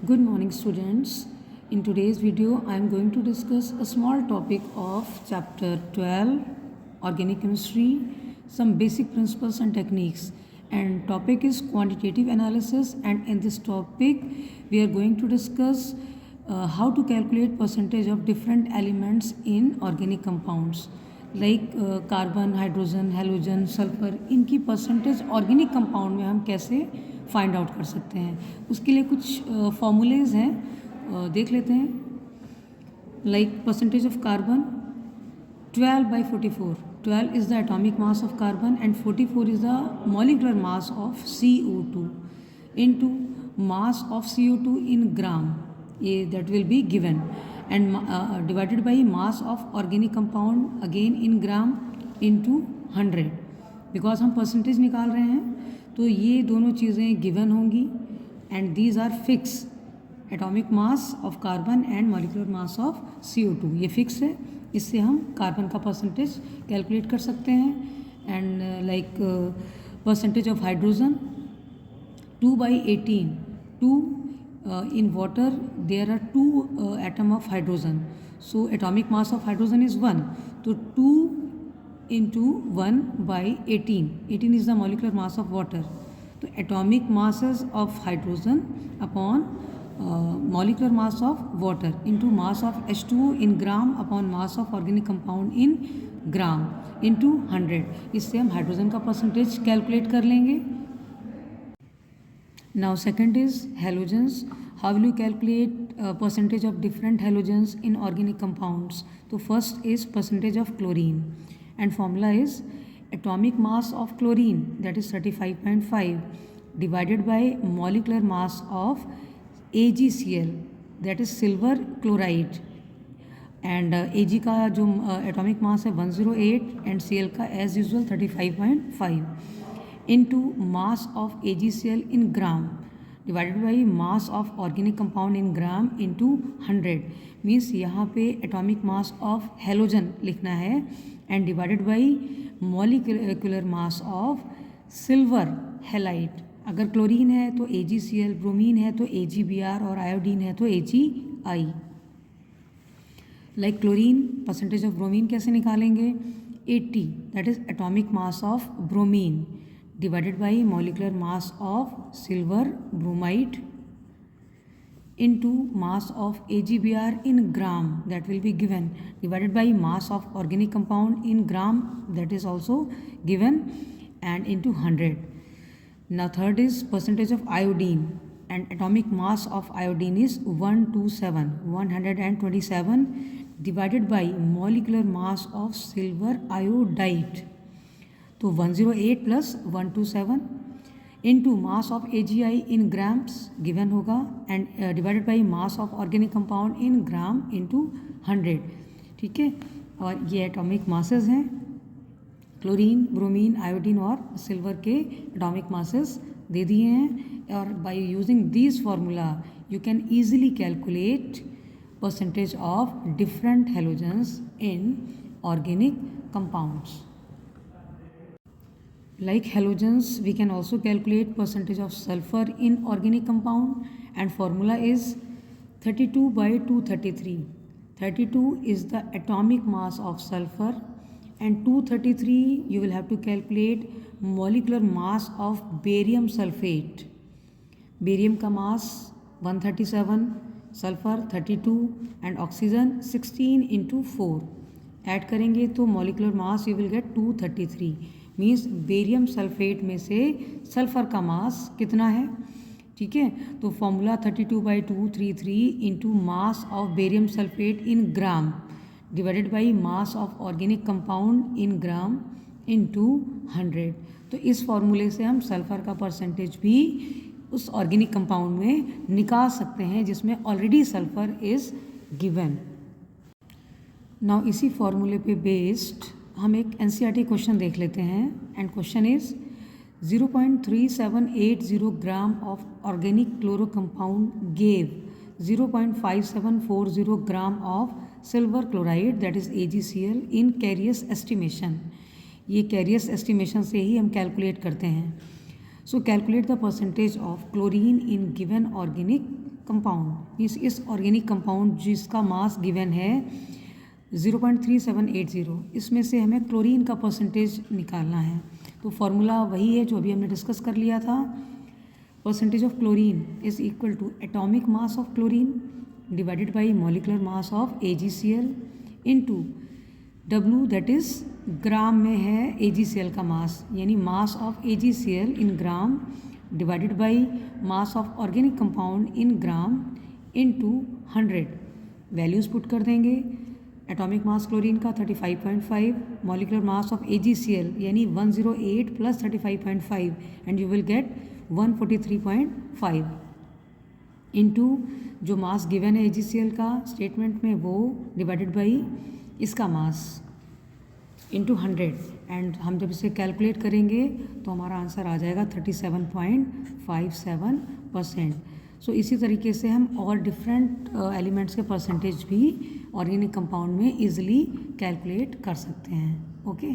Good morning, students. In today's video, I am going to discuss a small topic of chapter 12, Organic Chemistry, some basic principles and techniques. And topic is quantitative analysis. And in this topic, we are going to discuss how to calculate percentage of different elements in organic compounds. Like carbon, hydrogen, halogen, sulphur, इनकी percentage organic compound में हम कैसे find out कर सकते हैं, उसके लिए कुछ फॉर्मूलेज हैं, देख लेते हैं. Like percentage of carbon 12/44. 12 is the atomic mass of carbon and 44 is the molecular mass of CO2 into mass of CO2 in gram. That will be given and divided by mass of organic compound again in gram into 100. Because हम percentage निकाल रहे हैं तो ये दोनों चीज़ें given होंगी and these are fix. Atomic mass of carbon and molecular mass of CO2 ये फिक्स है. इससे हम कार्बन का परसेंटेज कैलकुलेट कर सकते हैं. And like percentage of hydrogen 2/18. 2 in water there are 2 atom of hydrogen, so atomic mass of hydrogen is 1. So 2 into 1/18. 18 is the molecular mass of water. So atomic masses of hydrogen upon molecular mass of water into mass of H2O in gram upon mass of organic compound in gram into 100. इससे हम hydrogen का percentage calculate कर लेंगे. Now second is halogens. How will you calculate percentage of different halogens in organic compounds? So first is percentage of chlorine and formula is atomic mass of chlorine, that is 35.5, divided by molecular mass of AgCl, that is silver chloride. And Ag का जो atomic mass है 108 and Cl का as usual 35.5 into mass of AgCl in gram divided by mass of organic compound in gram into 100. Means यहाँ पे atomic mass of halogen लिखना है and divided by molecular mass of silver halide. अगर chlorine है तो AgCl, bromine है तो AgBr और आयोडीन है तो AgI. Like chlorine percentage of bromine कैसे निकालेंगे? 80, that is atomic mass of bromine divided by molecular mass of silver bromide into mass of AgBr in gram, that will be given, divided by mass of organic compound in gram, that is also given, and into 100. Now third is percentage of iodine and atomic mass of iodine is 127 divided by molecular mass of silver iodide. तो 108 plus 127 into mass of AgI in grams given होगा and divided by mass of organic compound in gram into 100. ठीक है, और ये atomic masses हैं. Chlorine, bromine, iodine और silver के atomic masses दे दिए हैं और by using this formula you can easily calculate percentage of different halogens in organic compounds. Like halogens, we can also calculate percentage of sulfur in organic compound and formula is 32/233. 32 is the atomic mass of sulfur and 233 you will have to calculate molecular mass of barium sulfate. Barium का mass 137, sulfur 32 and oxygen 16 into 4. Add करेंगे तो molecular mass you will get 233. Means barium sulphate में से sulphur का मास कितना है? ठीक है, तो formula 32/233 into mass of barium sulphate in gram divided by mass of organic compound in gram into 100. तो इस फॉर्मूले से हम सल्फ़र का परसेंटेज भी उस ऑर्गेनिक कंपाउंड में निकाल सकते हैं जिसमें already sulphur is given. Now इसी फॉर्मूले पे बेस्ड हम एक NCERT क्वेश्चन देख लेते हैं and question is 0.3780 gram of organic chloro compound gave 0.5740 gram of silver chloride that is AgCl in Carius estimation. ये कैरियस एस्टिमेशन से ही हम कैलकुलेट करते हैं. So calculate the percentage of chlorine in given organic compound, इस organic compound जिसका mass given है 0.3780, इसमें से हमें क्लोरीन का परसेंटेज निकालना है। तो फॉर्मूला वही है जो अभी हमने डिस्कस कर लिया था। Percentage of chlorine is equal to atomic mass of chlorine divided by molecular mass of AgCl into W, that is gram में है AgCl का मास, यानी mass of AgCl in gram divided by mass of organic compound in gram into 100। Values put कर देंगे। Atomic mass chlorine का 35.5, molecular mass of AgCl यानी 108 plus 35.5 and you will get 143.5 into जो mass given है AgCl का statement में वो divided by इसका मास इंटू 100 एंड हम जब इसे कैलकुलेट करेंगे तो हमारा आंसर आ जाएगा 37.57%। सो इसी तरीके से हम और डिफरेंट एलिमेंट्स के परसेंटेज भी ऑर्गेनिक कंपाउंड में इजीली कैलकुलेट कर सकते हैं। ओके।